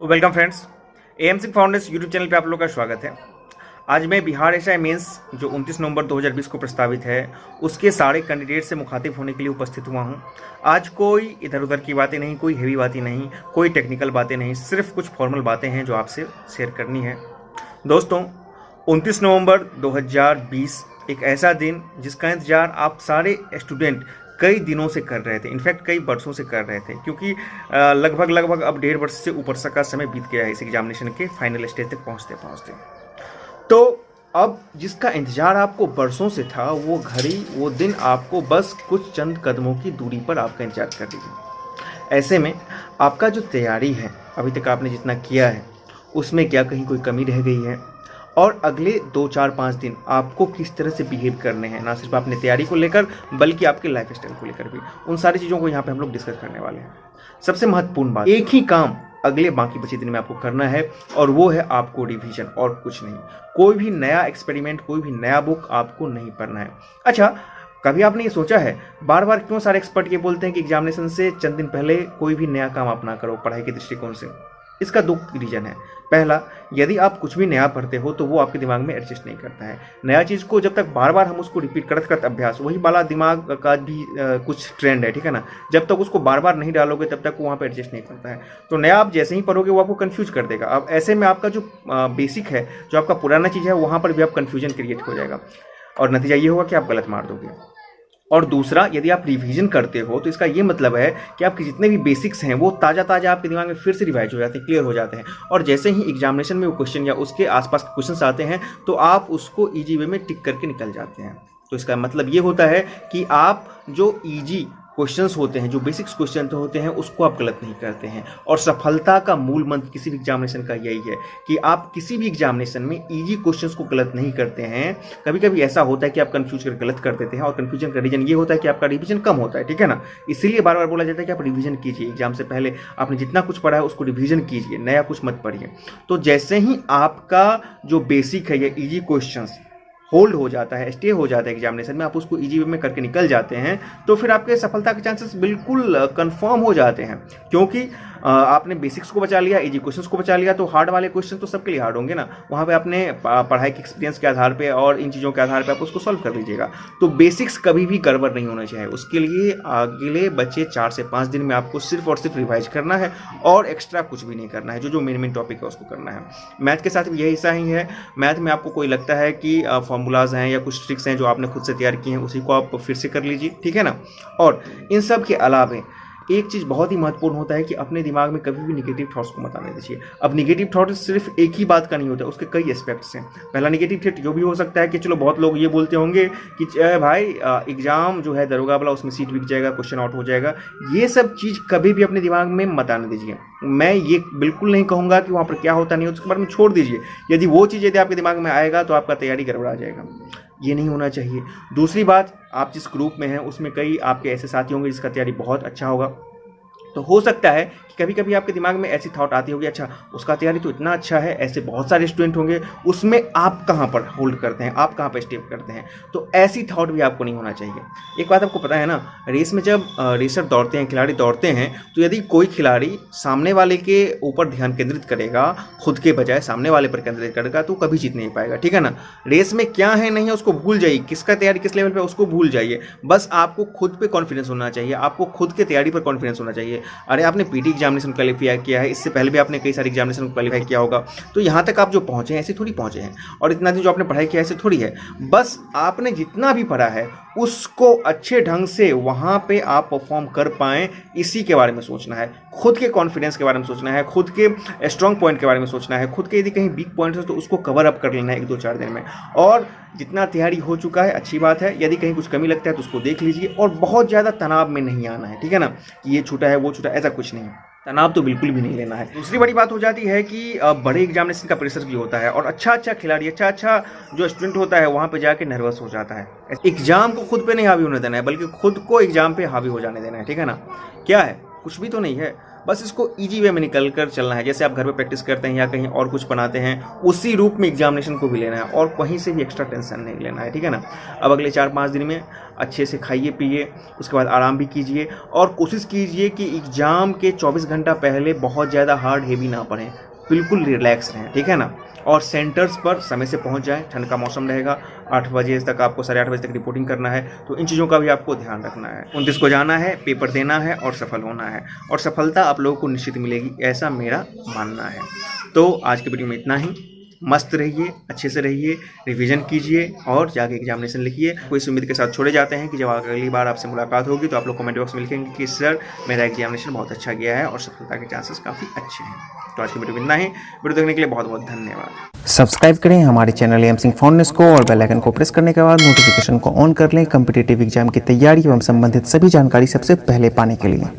Welcome friends, M Singh foundation YouTube channel पे आप लोगों का स्वागत है। आज मैं बिहार एसआई मेंस जो 29 नवंबर 2020 को प्रस्तावित है उसके सारे कैंडिडेट से मुखातिब होने के लिए उपस्थित हुआ हूं। आज कोई इधर उधर की बातें नहीं, कोई हेवी बातें नहीं, कोई टेक्निकल बातें नहीं, सिर्फ कुछ फॉर्मल बातें हैं जो आपसे शेयर करनी है। दोस्तों, 29 नवंबर 2020 एक ऐसा दिन जिसका इंतजार आप सारे स्टूडेंट कई दिनों से कर रहे थे, इनफैक्ट कई वर्षों से कर रहे थे, क्योंकि लगभग अब 1.5 वर्ष से ऊपर का समय बीत गया है इस एग्जामिनेशन के फाइनल स्टेज तक पहुंचते पहुंचते। तो अब जिसका इंतजार आपको वर्षों से था, वो घड़ी वो दिन आपको बस कुछ चंद कदमों की दूरी पर आपका इंतजार कर रही है। ऐसे में आपका जो तैयारी है, अभी तक आपने जितना किया है उसमें क्या कहीं कोई कमी रह गई है, और अगले 2 4 5 दिन आपको किस तरह से बिहेव करने हैं, ना सिर्फ अपने तैयारी को लेकर बल्कि आपके लाइफ स्टाइल को लेकर भी, उन सारी चीज़ों को यहाँ पे हम लोग डिस्कस करने वाले हैं। सबसे महत्वपूर्ण बात, एक ही काम अगले बाकी बचे दिन में आपको करना है, और वो है आपको रिवीजन, और कुछ नहीं। कोई भी नया एक्सपेरिमेंट, कोई भी नया बुक आपको नहीं पढ़ना है। अच्छा, कभी आपने ये सोचा है बार बार क्यों सारे एक्सपर्ट ये बोलते हैं कि एग्जामिनेशन से चंद दिन पहले कोई भी नया काम आप ना करो पढ़ाई के दृष्टिकोण से? इसका 2 रीजन है। पहला, यदि आप कुछ भी नया पढ़ते हो तो वो आपके दिमाग में एडजस्ट नहीं करता है। नया चीज़ को जब तक बार बार हम उसको रिपीट करते अभ्यास, वही वाला दिमाग का भी कुछ ट्रेंड है, ठीक है ना। जब तक उसको बार बार नहीं डालोगे तब तक वो वहाँ पे एडजस्ट नहीं करता है। तो नया आप जैसे ही पढ़ोगे वो आपको कन्फ्यूज कर देगा। अब ऐसे में आपका जो बेसिक है, जो आपका पुराना चीज़ है, वहाँ पर भी आप कन्फ्यूजन क्रिएट हो जाएगा, और नतीजा ये होगा कि आप गलत मार दोगे। और दूसरा, यदि आप रिवीजन करते हो तो इसका ये मतलब है कि आपके जितने भी बेसिक्स हैं वो ताज़ा आपके दिमाग में फिर से रिवाइज हो जाते हैं, क्लियर हो जाते हैं, और जैसे ही एग्जामिनेशन में वो क्वेश्चन या उसके आसपास के क्वेश्चंस आते हैं तो आप उसको ईजी वे में टिक करके निकल जाते हैं। तो इसका मतलब ये होता है कि आप जो ईजी क्वेश्चंस होते हैं, जो बेसिक्स क्वेश्चन होते हैं, उसको आप गलत नहीं करते हैं। और सफलता का मूल मंत्र किसी भी एग्जामिनेशन का यही है कि आप किसी भी एग्जामिनेशन में इजी क्वेश्चंस को गलत नहीं करते हैं। कभी कभी ऐसा होता है कि आप कंफ्यूज कर गलत कर देते हैं, और कंफ्यूजन का रीजन ये होता है कि आपका रिवीजन कम होता है, ठीक है ना। इसीलिए बार बार बोला जाता है कि आप रिवीजन कीजिए, एग्जाम से पहले आपने जितना कुछ पढ़ा है उसको रिवीजन कीजिए, नया कुछ मत पढ़िए। तो जैसे ही आपका जो बेसिक है, ये ईजी क्वेश्चंस होल्ड हो जाता है, स्टे हो जाता है एग्जामिनेशन में, आप उसको इजी वे में करके निकल जाते हैं, तो फिर आपके सफलता के चांसेस बिल्कुल कंफर्म हो जाते हैं। क्योंकि आपने बेसिक्स को बचा लिया, इजी क्वेश्चंस को बचा लिया, तो हार्ड वाले क्वेश्चन तो सबके लिए हार्ड होंगे ना। वहाँ पे आपने पढ़ाई के एक्सपीरियंस के आधार पे और इन चीज़ों के आधार पे आप उसको सॉल्व कर लीजिएगा। तो बेसिक्स कभी भी गड़बड़ नहीं होना चाहिए। उसके लिए अगले बचे 4 से 5 दिन में आपको सिर्फ और सिर्फ रिवाइज करना है, और एक्स्ट्रा कुछ भी नहीं करना है। जो मेन टॉपिक है उसको करना है। मैथ के साथ भी यही ऐसा ही है। मैथ में आपको कोई लगता है कि फॉर्मूलाज हैं या कुछ ट्रिक्स हैं जो आपने खुद से तैयार किए हैं, उसी को आप फिर से कर लीजिए, ठीक है ना। और इन सब के अलावा एक चीज़ बहुत ही महत्वपूर्ण होता है कि अपने दिमाग में कभी भी निगेटिव थॉट्स को मत आने दीजिए। अब निगेटिव थॉट सिर्फ एक ही बात का नहीं होता, उसके कई एस्पेक्ट्स हैं। पहला निगेटिव थॉट जो भी हो सकता है कि चलो, बहुत लोग ये बोलते होंगे कि भाई एग्जाम जो है दरोगा वाला, उसमें सीट बिक जाएगा, क्वेश्चन आउट हो जाएगा। ये सब चीज़ कभी भी अपने दिमाग में मत आने दीजिए। मैं ये बिल्कुल नहीं कहूँगा कि वहाँ पर क्या होता नहीं, उसके बारे में छोड़ दीजिए। यदि वो चीज़ यदि आपके दिमाग में आएगा तो आपका तैयारी गड़बड़ा जाएगा। ये नहीं होना चाहिए। दूसरी बात, आप जिस ग्रुप में हैं उसमें कई आपके ऐसे साथी होंगे जिसका तैयारी बहुत अच्छा होगा, तो हो सकता है कि कभी कभी आपके दिमाग में ऐसी थॉट आती होगी, अच्छा उसका तैयारी तो इतना अच्छा है, ऐसे बहुत सारे स्टूडेंट होंगे, उसमें आप कहाँ पर होल्ड करते हैं, आप कहाँ पर स्टेप करते हैं। तो ऐसी थॉट भी आपको नहीं होना चाहिए। एक बात आपको पता है ना, रेस में जब रेसर दौड़ते हैं, खिलाड़ी दौड़ते हैं, तो यदि कोई खिलाड़ी सामने वाले के ऊपर ध्यान केंद्रित करेगा, खुद के बजाय सामने वाले पर केंद्रित करेगा, तो कभी जीत नहीं पाएगा, ठीक है ना। रेस में क्या है नहीं है उसको भूल जाइए, किसका तैयारी किस लेवल पर उसको भूल जाइए। बस आपको खुद पे कॉन्फिडेंस होना चाहिए, आपको खुद के तैयारी पर कॉन्फिडेंस होना चाहिए। अरे आपने पीटी एग्जामिनेशन क्वालिफाई किया है, इससे पहले भी आपने कई सारे एग्जामिनेशन क्वालिफाई किया होगा, तो यहाँ तक आप जो पहुँचे हैं ऐसे थोड़ी पहुँचे हैं, और इतना दिन जो आपने पढ़ाई किया ऐसे थोड़ी है। बस आपने जितना भी पढ़ा है उसको अच्छे ढंग से वहाँ पे आप परफॉर्म कर पाएँ, इसी के बारे में सोचना है। खुद के कॉन्फिडेंस के बारे में सोचना है, खुद के स्ट्रॉन्ग पॉइंट के बारे में सोचना है, खुद के यदि कहीं वीक पॉइंट है तो उसको कवर अप कर लेना है 1 2 4 दिन में। और जितना तैयारी हो चुका है अच्छी बात है, यदि कहीं कुछ कमी लगता है तो उसको देख लीजिए, और बहुत ज़्यादा तनाव में नहीं आना है, ठीक है ना, कि ये छूटा है वो छूटा, ऐसा कुछ नहीं है। तनाव तो बिल्कुल भी नहीं लेना है। दूसरी बड़ी बात हो जाती है कि बड़े एग्जामिनेशन का प्रेशर भी होता है, और अच्छा खिलाड़ी, अच्छा जो स्टूडेंट होता है वहाँ पे जाके नर्वस हो जाता है। एग्जाम को खुद पे नहीं हावी होने देना है, बल्कि खुद को एग्जाम पे हावी हो जाने देना है, ठीक है ना। क्या है, कुछ भी तो नहीं है। बस इसको ईजी वे में निकल कर चलना है। जैसे आप घर पे प्रैक्टिस करते हैं या कहीं और कुछ बनाते हैं, उसी रूप में एग्जामिनेशन को भी लेना है और कहीं से भी एक्स्ट्रा टेंशन नहीं लेना है, ठीक है ना। अब अगले 4-5 दिन में अच्छे से खाइए पिए, उसके बाद आराम भी कीजिए और कोशिश कीजिए कि एग्ज़ाम के 24 घंटा पहले बहुत ज़्यादा हार्ड हेवी ना पढ़ें, बिल्कुल रिलैक्स रहें, ठीक है ना। और सेंटर्स पर समय से पहुंच जाएं। ठंड का मौसम रहेगा, 8 बजे तक आपको 8:30 बजे तक रिपोर्टिंग करना है, तो इन चीज़ों का भी आपको ध्यान रखना है। 29 को जाना है, पेपर देना है और सफल होना है, और सफलता आप लोगों को निश्चित मिलेगी, ऐसा मेरा मानना है। तो आज की वीडियो में इतना ही। मस्त रहिए, अच्छे से रहिए, रिवीजन कीजिए और जाके एग्जामिनेशन लिखिए। कोई इस उम्मीद के साथ छोड़े जाते हैं कि जब अगली बार आपसे मुलाकात होगी तो आप लोग कमेंट बॉक्स में लिखेंगे कि सर मेरा एग्जामिनेशन बहुत अच्छा गया है और सफलता के चांसेस काफ़ी अच्छे हैं। तो आज की वीडियो में इतना ही। वीडियो देखने के लिए बहुत बहुत धन्यवाद। सब्सक्राइब करें हमारे चैनल एम सिंह फाउंडेशन को और बेल आइकन को प्रेस करने के बाद नोटिफिकेशन को ऑन कर लें कॉम्पिटिटिव एग्जाम की तैयारी एवं संबंधित सभी जानकारी सबसे पहले पाने के लिए।